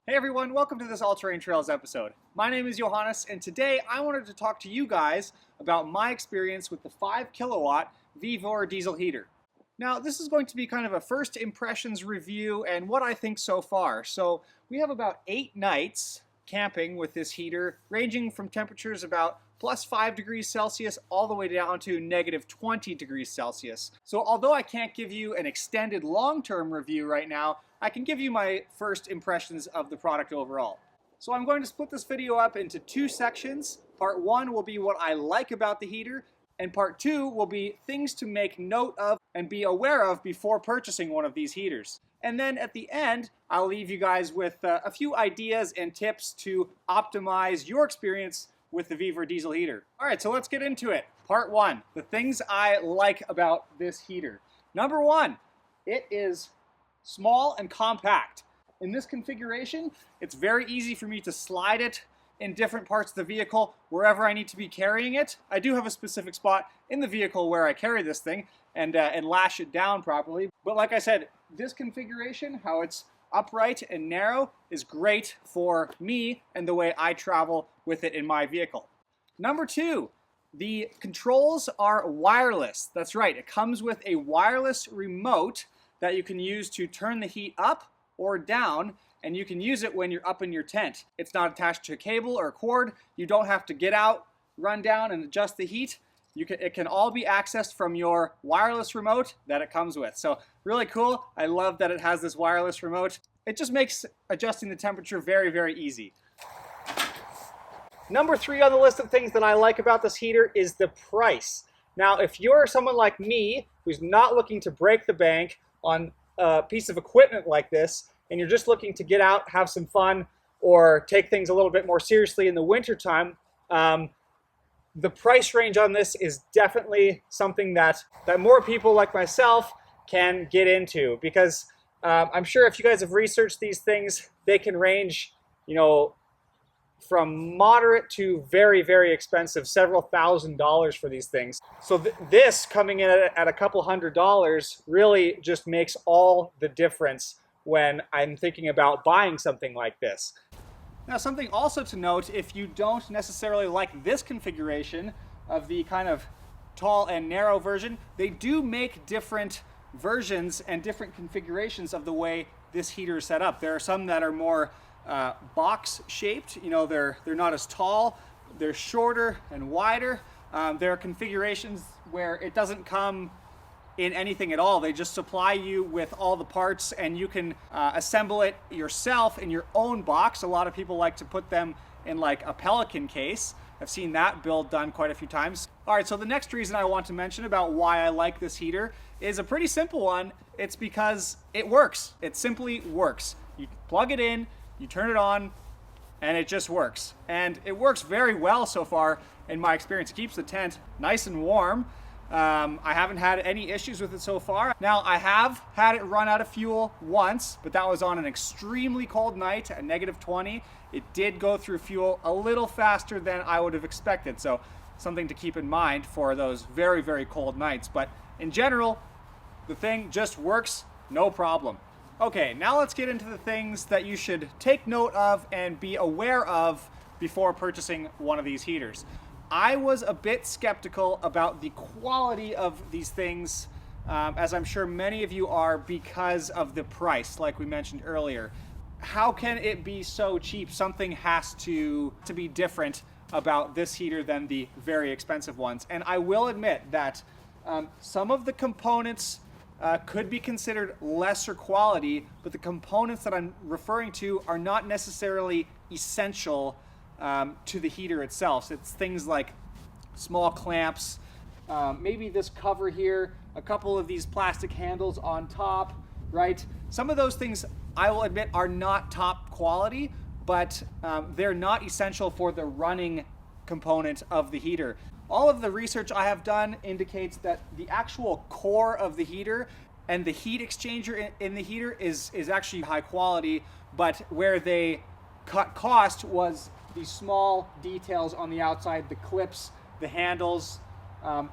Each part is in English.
Hey everyone, welcome to this All Terrain Trails episode. My name is Johannes, and today I wanted to talk to you guys about my experience with the 5 kilowatt Vevor Diesel Heater. Now, this is going to be kind of a first impressions review and what I think so far. So, we have about 8 nights camping with this heater, ranging from temperatures about plus 5 degrees Celsius all the way down to negative 20 degrees Celsius. So although I can't give you an extended long-term review right now, I can give you my first impressions of the product overall. So I'm going to split this video up into 2 sections. Part 1 will be what I like about the heater, and part 2 will be things to make note of and be aware of before purchasing one of these heaters. And then at the end, I'll leave you guys with a few ideas and tips to optimize your experience with the Vevor Diesel Heater. All right, so let's get into it. Part 1, the things I like about this heater. Number 1, it is small and compact. In this configuration, it's very easy for me to slide it in different parts of the vehicle wherever I need to be carrying it. I do have a specific spot in the vehicle where I carry this thing and lash it down properly. But like I said, this configuration, how it's upright and narrow, is great for me and the way I travel with it in my vehicle. Number 2, the controls are wireless. That's right, it comes with a wireless remote that you can use to turn the heat up or down, and you can use it when you're up in your tent. It's not attached to a cable or a cord. You don't have to get out, run down, and adjust the heat. It can all be accessed from your wireless remote that it comes with. So really cool. I love that it has this wireless remote. It just makes adjusting the temperature very, very easy. Number 3 on the list of things that I like about this heater is the price. Now, if you're someone like me who's not looking to break the bank on a piece of equipment like this, and you're just looking to get out, have some fun, or take things a little bit more seriously in the wintertime, the price range on this is definitely something that more people like myself can get into, because I'm sure if you guys have researched these things, they can range, from moderate to very, very expensive, several $1,000s for these things. So this coming in at a couple $100s really just makes all the difference when I'm thinking about buying something like this. Now, something also to note, if you don't necessarily like this configuration of the kind of tall and narrow version, they do make different versions and different configurations of the way this heater is set up. There are some that are more box shaped, they're not as tall, they're shorter and wider. There are configurations where it doesn't come in anything at all. They just supply you with all the parts and you can assemble it yourself in your own box. A lot of people like to put them in like a Pelican case. I've seen that build done quite a few times. All right, so the next reason I want to mention about why I like this heater is a pretty simple one. It's because it works. It simply works. You plug it in, you turn it on, and it just works. And it works very well so far in my experience. It keeps the tent nice and warm. I haven't had any issues with it so far. Now, I have had it run out of fuel once, but that was on an extremely cold night at negative 20. It did go through fuel a little faster than I would have expected, so something to keep in mind for those very, very cold nights. But in general, the thing just works, no problem. Okay, now let's get into the things that you should take note of and be aware of before purchasing one of these heaters. I was a bit skeptical about the quality of these things, as I'm sure many of you are, because of the price, like we mentioned earlier. How can it be so cheap? Something has to be different about this heater than the very expensive ones. And I will admit that some of the components could be considered lesser quality, but the components that I'm referring to are not necessarily essential to the heater itself. So it's things like small clamps, maybe this cover here, a couple of these plastic handles on top, right? Some of those things, I will admit, are not top quality, but they're not essential for the running component of the heater. All of the research I have done indicates that the actual core of the heater and the heat exchanger in the heater is actually high quality, but where they cut cost was the small details on the outside, the clips, the handles,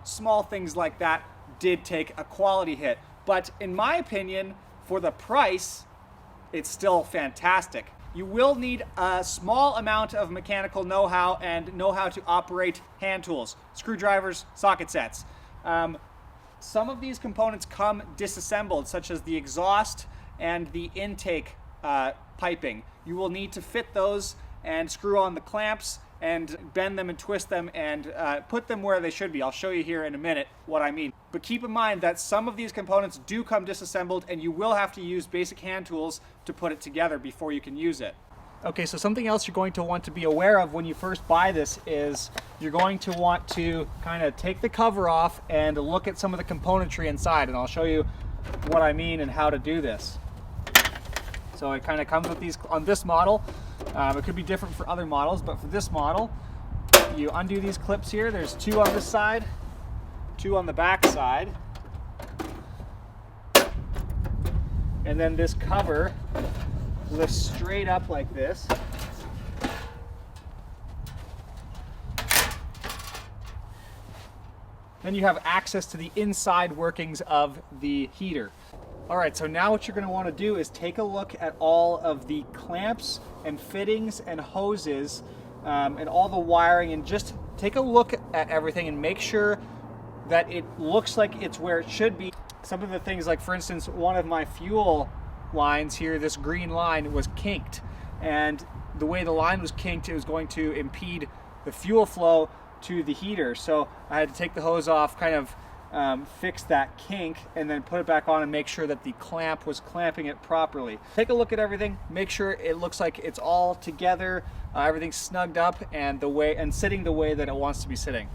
small things like that did take a quality hit. But in my opinion, for the price, it's still fantastic. You will need a small amount of mechanical know-how and know-how to operate hand tools, screwdrivers, socket sets. Some of these components come disassembled, such as the exhaust and the intake piping. You will need to fit those and screw on the clamps and bend them and twist them and put them where they should be. I'll show you here in a minute what I mean. But keep in mind that some of these components do come disassembled, and you will have to use basic hand tools to put it together before you can use it. Okay, so something else you're going to want to be aware of when you first buy this is you're going to want to kind of take the cover off and look at some of the componentry inside, and I'll show you what I mean and how to do this. So it kind of comes with these on this model. It could be different for other models, but for this model, you undo these clips here. There's 2 on this side, 2 on the back side. And then this cover lifts straight up like this. Then you have access to the inside workings of the heater. All right, so now what you're going to want to do is take a look at all of the clamps and fittings and hoses and all the wiring, and just take a look at everything and make sure that it looks like it's where it should be. Some of the things, like for instance, one of my fuel lines here, this green line was kinked, and the way the line was kinked, it was going to impede the fuel flow to the heater. So I had to take the hose off, kind of fix that kink, and then put it back on and make sure that the clamp was clamping it properly. Take a look at everything, make sure it looks like it's all together, everything's snugged up and sitting the way that it wants to be sitting.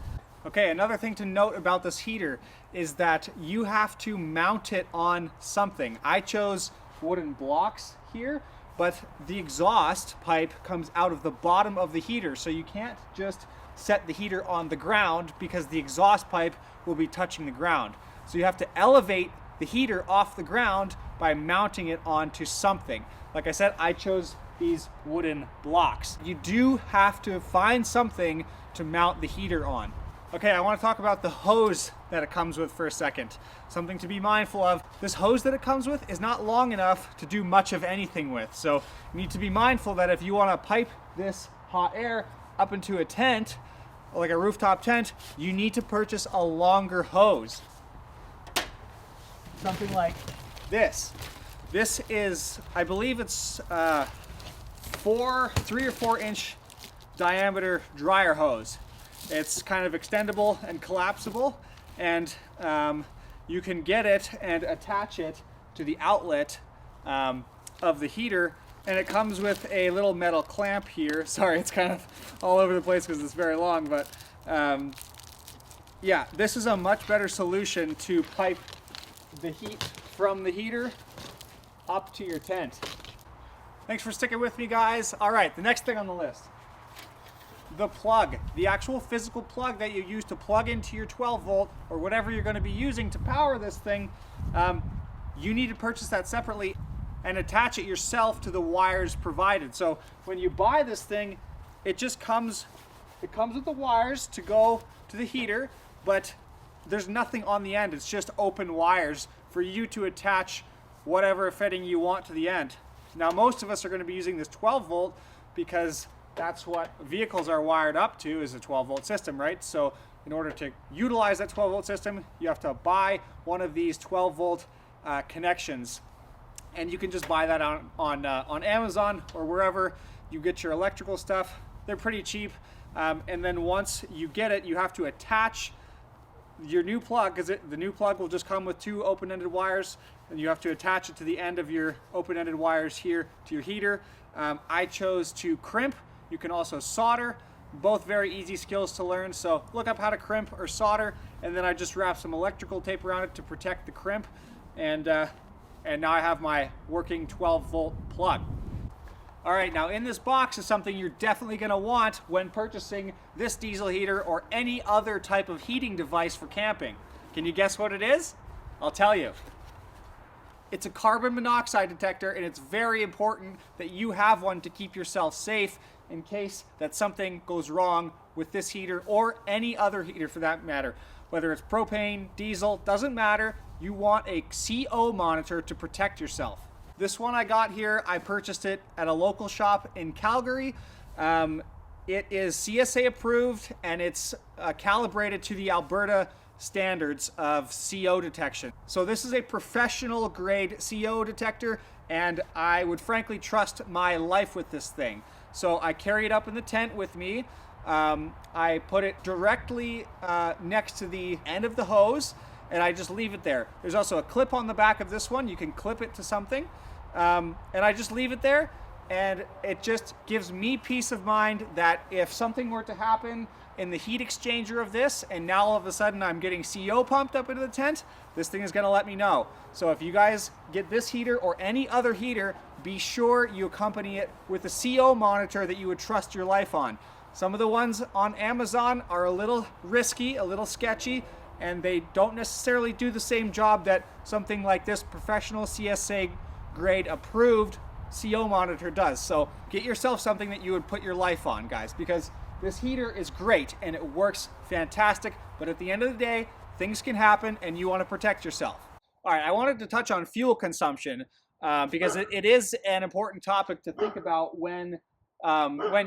Okay, another thing to note about this heater is that you have to mount it on something. I chose wooden blocks here, but the exhaust pipe comes out of the bottom of the heater, so you can't just set the heater on the ground because the exhaust pipe will be touching the ground. So you have to elevate the heater off the ground by mounting it onto something. Like I said, I chose these wooden blocks. You do have to find something to mount the heater on. Okay, I want to talk about the hose that it comes with for a second. Something to be mindful of. This hose that it comes with is not long enough to do much of anything with. So you need to be mindful that if you want to pipe this hot air up into a tent, like a rooftop tent, you need to purchase a longer hose. Something like this. This is, I believe it's 3 or 4 inch diameter dryer hose. It's kind of extendable and collapsible, and you can get it and attach it to the outlet of the heater, and it comes with a little metal clamp here. Sorry, it's kind of all over the place because it's very long, but yeah, this is a much better solution to pipe the heat from the heater up to your tent. Thanks for sticking with me, guys. All right, the next thing on the list. The plug, the actual physical plug that you use to plug into your 12 volt or whatever you're going to be using to power this thing, you need to purchase that separately and attach it yourself to the wires provided. So when you buy this thing, it comes with the wires to go to the heater, but there's nothing on the end. It's just open wires for you to attach whatever fitting you want to the end. Now, most of us are going to be using this 12 volt because that's what vehicles are wired up to, is a 12 volt system, right? So in order to utilize that 12 volt system, you have to buy one of these 12 volt connections, and you can just buy that on Amazon or wherever you get your electrical stuff. They're pretty cheap, and then once you get it, you have to attach your new plug, because the new plug will just come with 2 open-ended wires, and you have to attach it to the end of your open-ended wires here to your heater. I chose to crimp. You can also solder, both very easy skills to learn. So look up how to crimp or solder, and then I just wrap some electrical tape around it to protect the crimp, and now I have my working 12 volt plug. All right, now in this box is something you're definitely going to want when purchasing this diesel heater or any other type of heating device for camping. Can you guess what it is? I'll tell you. It's a carbon monoxide detector, and it's very important that you have one to keep yourself safe in case that something goes wrong with this heater or any other heater for that matter. Whether it's propane, diesel, doesn't matter. You want a CO monitor to protect yourself. This one I got here, I purchased it at a local shop in Calgary. It is CSA approved, and it's calibrated to the Alberta standards of CO detection. So this is a professional grade CO detector, and I would frankly trust my life with this thing. So I carry it up in the tent with me. I put it directly next to the end of the hose, and I just leave it there. There's also a clip on the back of this one. You can clip it to something, and I just leave it there, and it just gives me peace of mind that if something were to happen in the heat exchanger of this, and now all of a sudden I'm getting CO pumped up into the tent, this thing is going to let me know. So if you guys get this heater or any other heater, be sure you accompany it with a CO monitor that you would trust your life on. Some of the ones on Amazon are a little risky, a little sketchy, and they don't necessarily do the same job that something like this professional CSA grade approved CO monitor does. So get yourself something that you would put your life on, guys, because this heater is great and it works fantastic, but at the end of the day, things can happen and you want to protect yourself. All right, I wanted to touch on fuel consumption because it is an important topic to think about when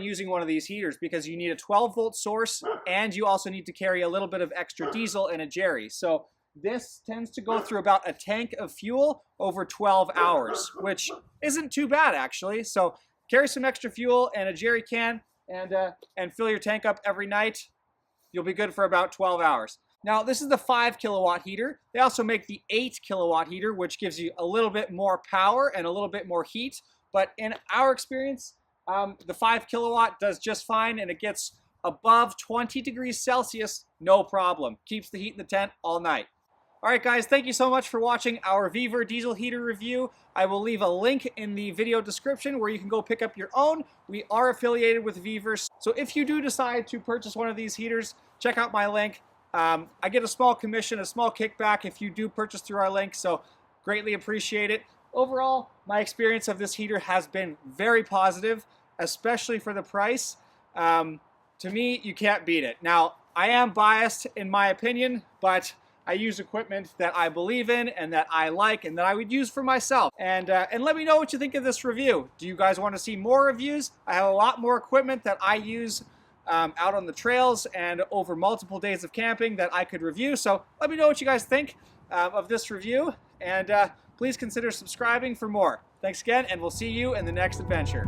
using one of these heaters, because you need a 12-volt source and you also need to carry a little bit of extra diesel and a jerry. So this tends to go through about a tank of fuel over 12 hours, which isn't too bad actually. So carry some extra fuel and a jerry can, and fill your tank up every night. You'll be good for about 12 hours. Now, this is the 5 kilowatt heater. They also make the 8 kilowatt heater, which gives you a little bit more power and a little bit more heat. But in our experience, the 5 kilowatt does just fine, and it gets above 20 degrees Celsius, no problem. Keeps the heat in the tent all night. All right, guys, thank you so much for watching our Vevor Diesel Heater review. I will leave a link in the video description where you can go pick up your own. We are affiliated with Vevor, so if you do decide to purchase one of these heaters, check out my link. I get a small commission, a small kickback if you do purchase through our link, so greatly appreciate it. Overall, my experience of this heater has been very positive, especially for the price. To me, you can't beat it. Now, I am biased in my opinion, but I use equipment that I believe in and that I like and that I would use for myself. And let me know what you think of this review. Do you guys want to see more reviews? I have a lot more equipment that I use out on the trails and over multiple days of camping that I could review. So let me know what you guys think of this review, and please consider subscribing for more. Thanks again, and we'll see you in the next adventure.